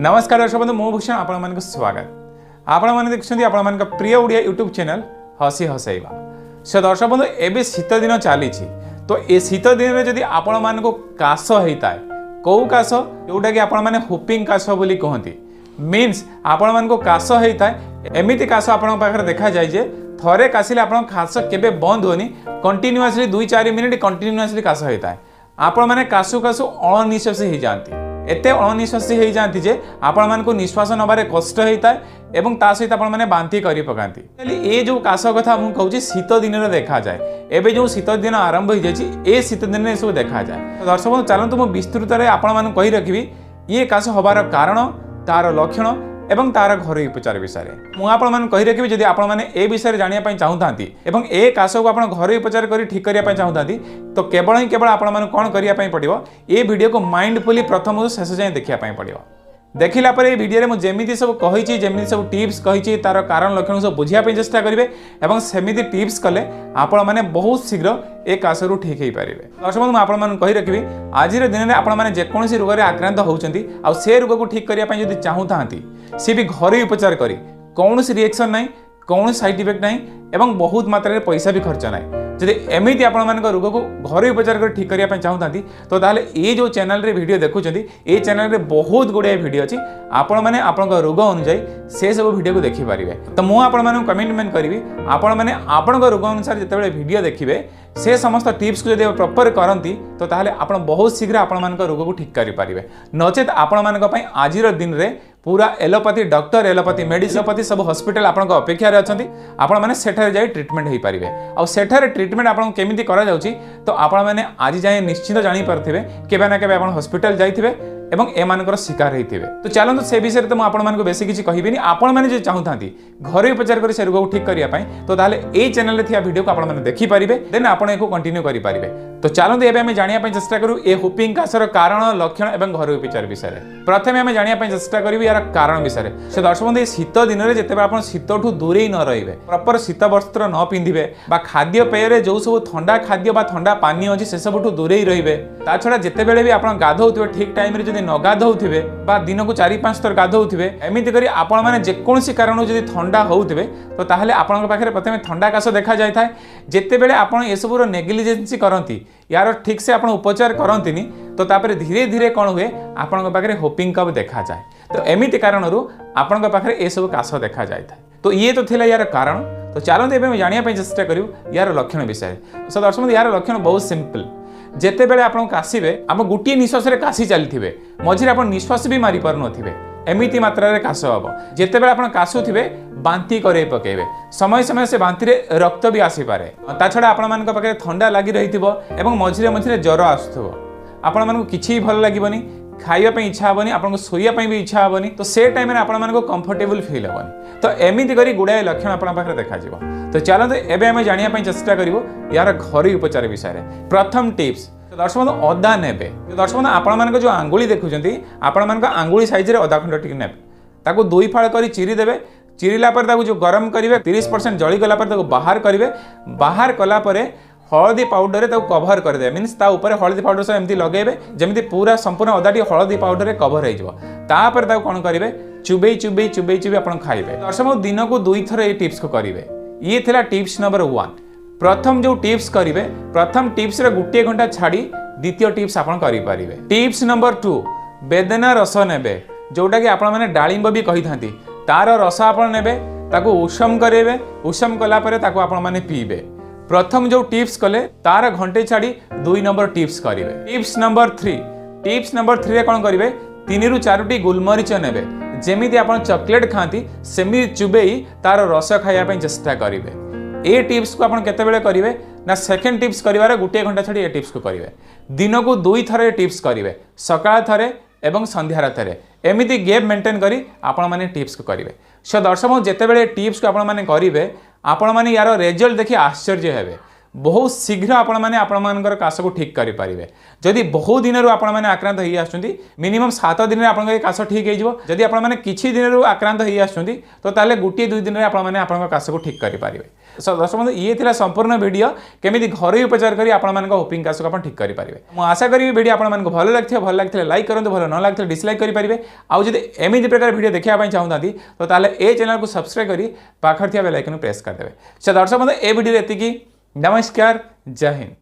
नमस्कार दर्शक बंधु मो भूषण आपण स्वागत आपण देखुं आपण प्रिय ओडिया यूट्यूब चैनल हसी हसैवा। सो दर्शक बंधु एबे शीत दिन चली तो ये शीत दिन में जदि आपण मानको काश होता है कौ काश जोटा कि आपण माने हुपिंग काश बोली कहती मीन्स आपण मानको काश होता है एमिति काश आपण पाखरे देखा जाय जे थरे काशिले आपण काश केबे बंद होनी कंटिन्यूअसली 2-4 मिनिट कंटिन्यूअसली काश होता है आपण माने काशु काशु अनिश्वासी हो जाती एते अनिश्वासी हो जाती जे आपण मानको निश्वास नबारे कष्ट होता है एवं ता सहित आपण माने बांती करि पकांती ए जो काश कथा मु कहूची शीत दिन रे देखा जाए एबे जो शीत दिन आरंभ हो जाय ए शीत दिन रे सब देखा जाए। दर्शक चलतु मु विस्तृत रे आपण माने कहि रखिबी ये काश होबार कारण तार लक्षण एवं तार घरोई उपचार विषय में मुझे कही रखी जदि आपण मैंने ए विषय जानापी चाहूँ एवं ए काश को आप घरोई उपचार कर ठीक करने चाहूँ तो केवल ही केवल आपण कौन करने पड़ो ये वीडियो को माइंडफुली प्रथम शेष जाए देखापी पड़ो देखला पर ये वीडियो में जमी सब कही जमी सब टिप्स कही तार कारण लक्षण सब बुझापी चेष्टा करेंगे और सेमती टिप्स कले आपण मैंने बहुत शीघ्र ए काशरू ठीक हो पारे। दर्शक बंधु आपण कही रखी आज दिन में आपण मैंने जेकोसी रोग आक्रांत होती से रोग को ठीक करने जब चाहूँ सी भी घरोई उपचार करी कौन रिएक्शन ना कौन साइड इफेक्ट ना एवं बहुत मात्रा पैसा भी खर्च ना जदि एमती आपण रोग को घरोई उपचार कर ठीक करने चाहूँ तो ताहले ये जो चैनल रे वीडियो देखुं ये चैनल रे बहुत गुड़ाए वीडियो अच्छी आपण मैंने आपण रोग अनुजाई से सब वीडियो को देखिपारे। तो मुझे कमिटमेंट करी आपण मैंने आपण रोग अनुसार जिते वीडियो देखिए से समस्त टिप्स को जब प्रॉपर करती तो ताहले आपण बहुत शीघ्र आपण रोग को ठीक करें नचेत आपण आज दिन में पूरा एलोपैथी डॉक्टर एलोपैथी मेडिसिन सब हॉस्पिटल आपण अपेक्षा अच्छा आपण मैंने सेठारे जाई ट्रीटमेंट हो पारे और सेठारे ट्रीटमेंट आपण केमिति करा जाउची तो आपण मैंने आज जाए निश्चित जानी पारथिबे केबे ना केबे आपण हॉस्पिटल जाइथिबे एवं एमानकर शिकार होते तो चलते से विषय तो मुझे बेसी किसी कहबी आपण मैंने चाहूँ घरोई उपचार कर से रोग को ठीक करने तो ताहले ए चैनल रे थिया वीडियो को आपण मैंने देखिपारे देन आपण एको कंटिन्यू करें। तो चलते एबे हमें जानिया चेष्टा करूँ ए हुपिंग काशर कारण लक्षण एवं घरोई उपचार विषय प्रथम आम जानिया चेष्टा करूँ यार कारण विषय से दर्शक बंधु शीत दिन में जिते आप शीतठू दूरे न रे प्रॉपर शीत वस्त्र न पिंधे खाद्य पेय जो सब ठंडा खाद्य ठंडा पानी अच्छी से सबुठ दूरे रे ता छड़ा जिते बड़े भी आप गाधौवे ठीक टाइम रे न गाधौवे दिन को 4-5 थर गाधौवे एमती कर आपण मैंने जेकोसी कारण जब ठंडा होते तो ताहले आपन पाखे प्रथम ठंडा काश देखा जाए जिते बड़े आप एसबूर नेग्लिजेंसी करती यार ठीक से आप उपचार करती तो तापर धीरे धीरे कौन हुए आपण पाखे होपिंग कप देखा जाए तो एमती कारण आपण पाखे ये सब काश देखा जाए तो ये तो थिला यार कारण। तो चलते एवं जानापी चेष्टा करूँ यार लक्षण विषय। सो दर्शक यार लक्षण बहुत सिंपल जिते बड़े आप काशिबे आप गोटे निश्वास काशी चली मझे आप निश्वास भी मारी पार नथिबे एमिति मात्रा काश हम जिते बड़े आप काशुवे बांती करे पकेबे समय समय से बांती रे रक्त भी आसीपे ता छड़ा आपण पाखे ठंडा लगी रही मझे मझे ज्वर आसुव आपण मानक किसी भल लगनी खाइबा इच्छा हेनी आपको शोवाई भी इच्छा हेनी तो से टाइम में आपको कंफर्टेबल फील हेनी तो एमती कर गुड़ाए लक्षण आप देखा। तो चलते एवं आम जानापी चेष्टा करूँ यार घरोई उपचार विषय प्रथम टिप्स दर्शक बंधु अदा ने दर्शक बंधु आपण जो आंगुली देखुं आपण आंगुली साइज रे अदा खंड टी ने 2 फाड़ कर चिरीदेवे चिरीला जो गरम करेंगे 30% जलीगला बाहर करेंगे बाहर कलापर हलदी पाउडर कभर करदे मीन्स ता ऊपर हलदी पाउडर सब एमती लगेबे जमी पूरा संपूर्ण अदाटी हलदी पाउडर कभर होपर कौन करेंगे चुबई चुबई चुबई चुबई आप खाइबे। दर्शक दिन को 2 थर ये टिप्स को करेंगे ये थिला टिप्स नंबर 1 प्रथम जो टिप्स करेंगे प्रथम टिप्स रे 1 घंटा छाड़ी द्वितीय टिप्स आप करें। टिप्स नंबर 2 बेदना रस नेबे जोटा कि आपण मैंने डालिंब भी कही था तार रस आप नेबे उषम करेंगे उषम कलापर आपण मैंने पीबे। प्रथम जो टिप्स कले तार घंटे छाड़ी 2 नंबर टिप्स करेंगे। टिप्स नंबर 3 कौन करेंगे 3 ରୁ 4टी गोलमरीच नेबे जमीती आप चॉकलेट खाती सेमी चुबई तार रस खायापी चेष्टा करेंगे। ए टिप्स को आप केते करेंगे ना सेकेंड टिप्स कर 1 घंटा छाड़ी ए टिप्स को करेंगे दिन को 2 थर टिप्स करेंगे सकाळ थरे एवं संध्यार थरे एमती गैप मेंटेन करी आपण माने टिप्स को करेंगे। सो दर्शक जिते बड़े टिप्स को आपण माने करेंगे आपण माने यार रिजल्ट देखि आश्चर्य हेबे बहुत शीघ्र आपण मानकर काश को ठीक करेंगे। जदि बहुत दिन आपण मैंने आक्रांत हो आसुँच मिनिमम 7 दिन में आप काश ठीक होदी आपने किसी दिन आक्रांत हो आसुँच तो ताले गोटे 2 दिन में आप काश को ठीक करेंगे। दर्शक बंधु ये थिला संपूर्ण वीडियो केमी घर उपचार कर होपिंग काश को ठीक करेंगे। मुझे आशा करी वीडियो आपको भल लगे लाइक करूँ, भल न लगे डिसलाइक करेंगे। आउ जब एमती प्रकार वीडियो देखा चाहूँगी तो ताले ए चैनल को सब्सक्राइब करी पाखर बेल आइकन प्रेस करदे। दर्शक बंधु ए वीडियो एतिकी। नमस्कार, जय हिंद।